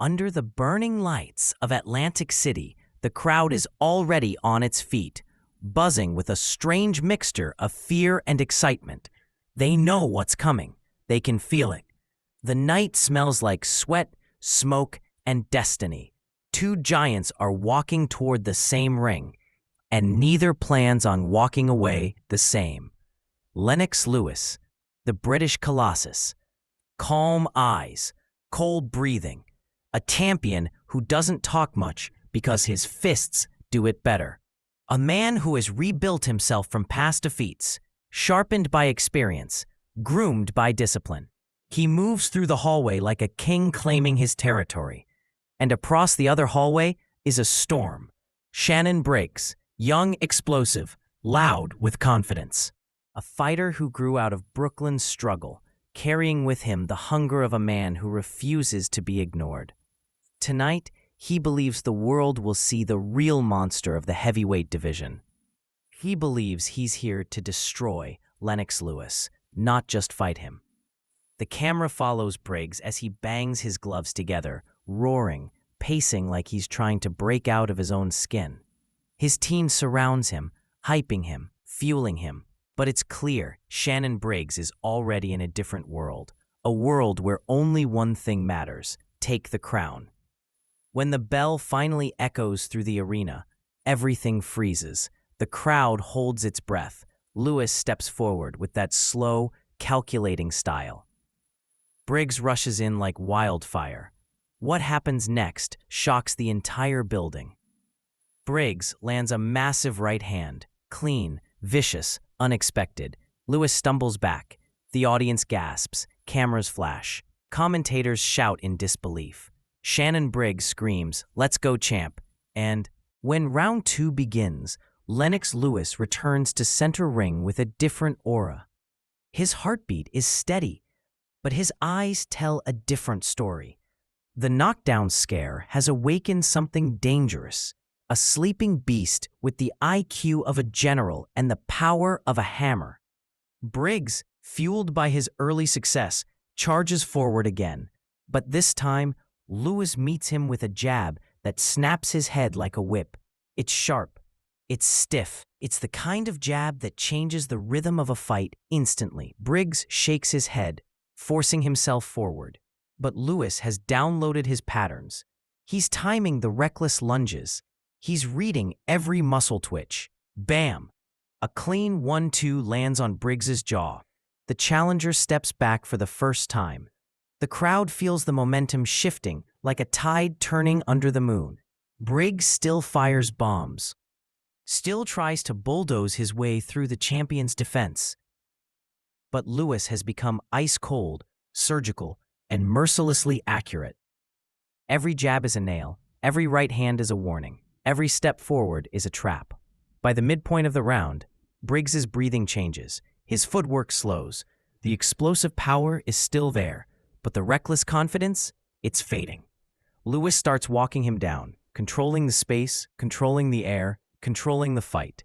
Under the burning lights of Atlantic City, the crowd is already on its feet, buzzing with a strange mixture of fear and excitement. They know what's coming. They can feel it. The night smells like sweat, smoke, and destiny. Two giants are walking toward the same ring, and neither plans on walking away the same. Lennox Lewis, the British Colossus. Calm eyes, cold breathing. A champion who doesn't talk much because his fists do it better. A man who has rebuilt himself from past defeats, sharpened by experience, groomed by discipline. He moves through the hallway like a king claiming his territory. And across the other hallway is a storm. Shannon Briggs, young, explosive, loud with confidence. A fighter who grew out of Brooklyn's struggle, carrying with him the hunger of a man who refuses to be ignored. Tonight, he believes the world will see the real monster of the heavyweight division. He believes he's here to destroy Lennox Lewis, not just fight him. The camera follows Briggs as he bangs his gloves together, roaring, pacing like he's trying to break out of his own skin. His team surrounds him, hyping him, fueling him. But it's clear Shannon Briggs is already in a different world, a world where only one thing matters: take the crown. When the bell finally echoes through the arena, everything freezes. The crowd holds its breath. Lewis steps forward with that slow, calculating style. Briggs rushes in like wildfire. What happens next shocks the entire building. Briggs lands a massive right hand, clean, vicious, unexpected. Lewis stumbles back. The audience gasps. Cameras flash. Commentators shout in disbelief. Shannon Briggs screams, "Let's go, champ." And when round 2 begins, Lennox Lewis returns to center ring with a different aura. His heartbeat is steady, but his eyes tell a different story. The knockdown scare has awakened something dangerous. A sleeping beast with the IQ of a general and the power of a hammer. Briggs, fueled by his early success, charges forward again. But this time, Lewis meets him with a jab that snaps his head like a whip. It's sharp. It's stiff. It's the kind of jab that changes the rhythm of a fight instantly. Briggs shakes his head, forcing himself forward. But Lewis has downloaded his patterns. He's timing the reckless lunges. He's reading every muscle twitch. Bam! A clean 1-2 lands on Briggs's jaw. The challenger steps back for the first time. The crowd feels the momentum shifting like a tide turning under the moon. Briggs still fires bombs, still tries to bulldoze his way through the champion's defense. But Lewis has become ice-cold, surgical, and mercilessly accurate. Every jab is a nail. Every right hand is a warning. Every step forward is a trap. By the midpoint of the round, Briggs's breathing changes. His footwork slows. The explosive power is still there, but the reckless confidence, it's fading. Lewis starts walking him down, controlling the space, controlling the air, controlling the fight.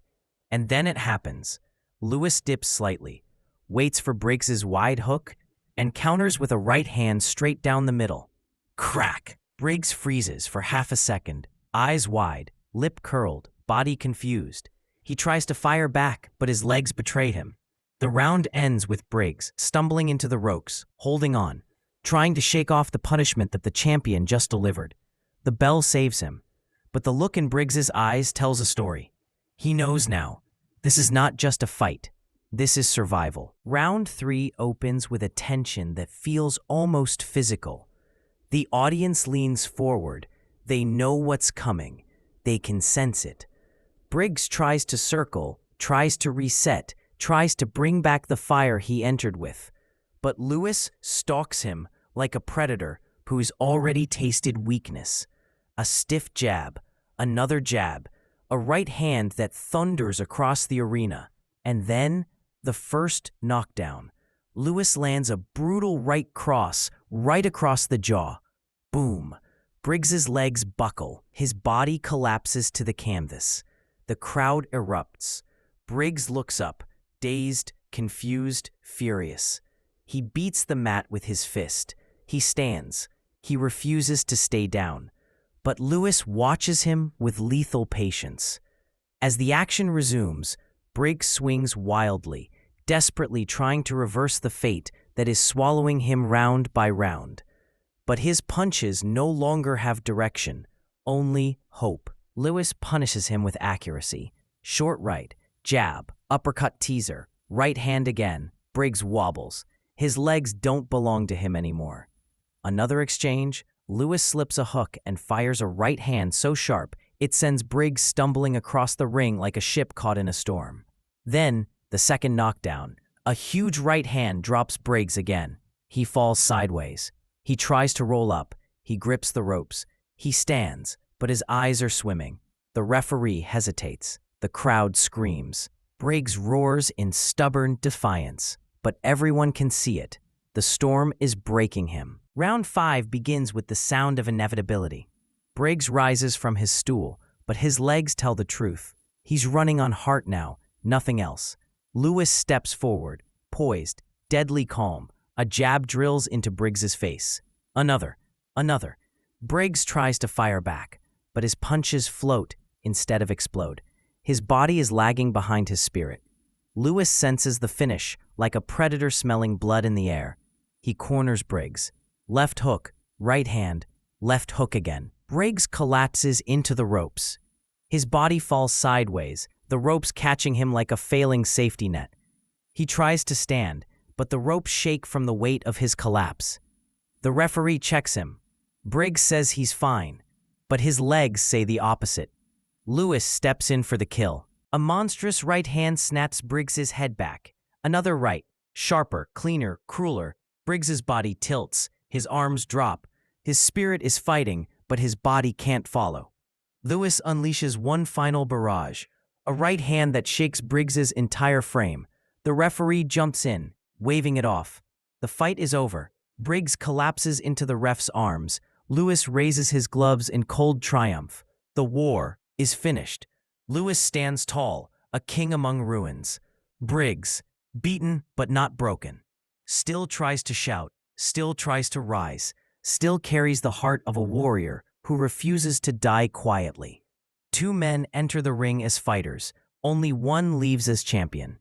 And then it happens. Lewis dips slightly, waits for Briggs's wide hook, and counters with a right hand straight down the middle. Crack! Briggs freezes for half a second, eyes wide, lip curled, body confused. He tries to fire back, but his legs betray him. The round ends with Briggs stumbling into the ropes, holding on, trying to shake off the punishment that the champion just delivered. The bell saves him, but the look in Briggs's eyes tells a story. He knows now. This is not just a fight. This is survival. Round 3 opens with a tension that feels almost physical. The audience leans forward. They know what's coming. They can sense it. Briggs tries to circle, tries to reset, tries to bring back the fire he entered with. But Lewis stalks him like a predator who's already tasted weakness. A stiff jab, another jab, a right hand that thunders across the arena. And then, the first knockdown. Lewis lands a brutal right cross right across the jaw. Boom. Briggs's legs buckle. His body collapses to the canvas. The crowd erupts. Briggs looks up, dazed, confused, furious. He beats the mat with his fist. He stands. He refuses to stay down, but Lewis watches him with lethal patience. As the action resumes, Briggs swings wildly, desperately trying to reverse the fate that is swallowing him round by round. But his punches no longer have direction, only hope. Lewis punishes him with accuracy. Short right, jab, uppercut teaser, right hand again. Briggs wobbles. His legs don't belong to him anymore. Another exchange, Lewis slips a hook and fires a right hand so sharp it sends Briggs stumbling across the ring like a ship caught in a storm. Then, the second knockdown. A huge right hand drops Briggs again. He falls sideways. He tries to roll up. He grips the ropes. He stands, but his eyes are swimming. The referee hesitates. The crowd screams. Briggs roars in stubborn defiance, but everyone can see it. The storm is breaking him. Round 5 begins with the sound of inevitability. Briggs rises from his stool, but his legs tell the truth. He's running on heart now, nothing else. Lewis steps forward, poised, deadly calm. A jab drills into Briggs's face. Another. Briggs tries to fire back, but his punches float instead of explode. His body is lagging behind his spirit. Lewis senses the finish like a predator smelling blood in the air. He corners Briggs. Left hook, right hand, left hook again. Briggs collapses into the ropes. His body falls sideways, the ropes catching him like a failing safety net. He tries to stand, but the ropes shake from the weight of his collapse. The referee checks him. Briggs says he's fine, but his legs say the opposite. Lewis steps in for the kill. A monstrous right hand snaps Briggs's head back. Another right, sharper, cleaner, crueler. Briggs's body tilts. His arms drop. His spirit is fighting, but his body can't follow. Lewis unleashes one final barrage, a right hand that shakes Briggs's entire frame. The referee jumps in, waving it off. The fight is over. Briggs collapses into the ref's arms. Lewis raises his gloves in cold triumph. The war is finished. Lewis stands tall, a king among ruins. Briggs, beaten but not broken, still tries to shout, still tries to rise, still carries the heart of a warrior who refuses to die quietly. 2 men enter the ring as fighters. Only one leaves as champion.